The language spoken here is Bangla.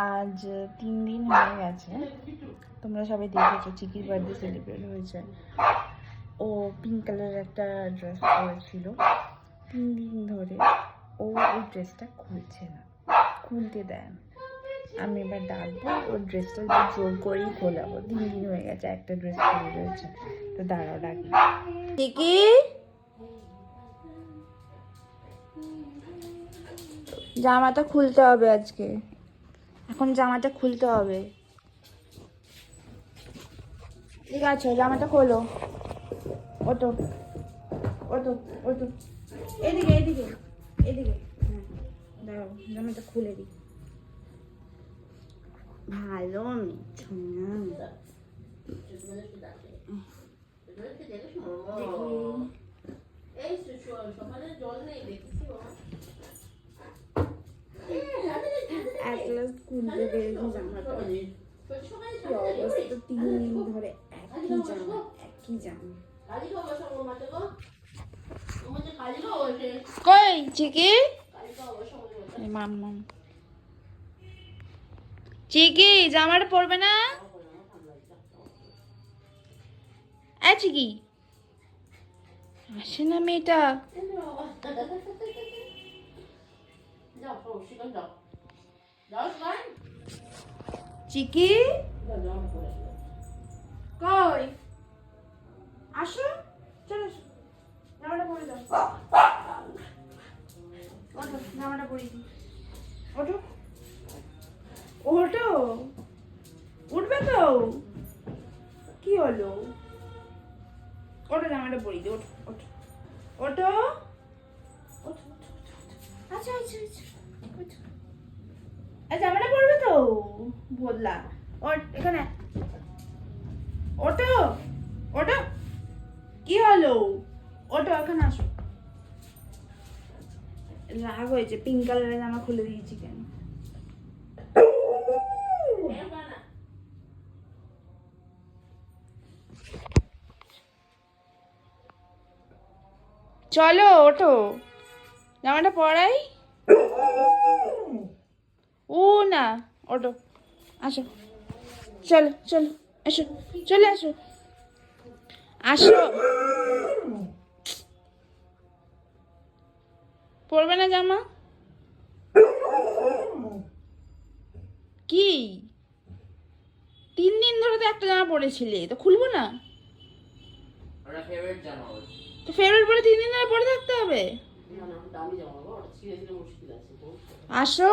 আজ 3 দিন হয়ে গেছে, তোমরা সবাই দেখেছো চিকির বার্থডে সেলিব্রেট হয়েছে। ও পিঙ্ক কালারের একটা ড্রেস পরেছিল। 3 দিন ধরে ও ওই ড্রেসটা খুলছে না, খুলতে দেয় না। আমি এবার ডাকবো, ওর ড্রেসটা জোর করেই খোলাবো। 3 দিন হয়ে গেছে, একটা ড্রেস খুলে রয়েছে। তো দাঁড়াও ডাকি। চিকি, জামাটা খুলতে হবে আজকে, এখন জামাটা খুলতে হবে। ঠিক আছে, জামাটা খোলো। ওটো ওটো ওটো, এদিকে এদিকে এদিকে। হ্যাঁ দাঁড়াও, জামাটা খুলে দিই। ভালো খুলতে পেরেছি জামাটা। অবস্থা 3 দিন ধরে একই জামা। কই চিকি, মাম্মাম চিকি জামাটা পরবে না? চিকি আসে না মেয়েটা। চিকি কই, আসো, চলো আসো, জামাটা পরে দাও। ওঠো, জামাটা পরিয়ে দিই। ওঠো ওঠো, উঠবে তো? কি হলো? ওঠো, জামাটা পরিয়ে দিই। ওঠো ওঠো ওঠো ওঠো। আচ্ছা আচ্ছা আচ্ছা, ওঠো। জামাটা পরবে তো? বললা ওঠ, এখানে ওঠো ওঠো। কি হলো? ওঠো, এখানে আসো। রাগ হয়েছে, পিঙ্ক কালারের জামা খুলে দিয়েছি কেন? চলো ওঠো, জামাটা পরাই। ও না, ওঠো, আসো, চলো চলো, এসো, চলে আসো, আসো। পরবে না জামা? কি 3 দিন ধরে তো একটা জামা পরেছিলে, তো খুলবো না? তো ফেভারিট পরে 3 দিন ধরে পরে থাকতে হবে? আসো।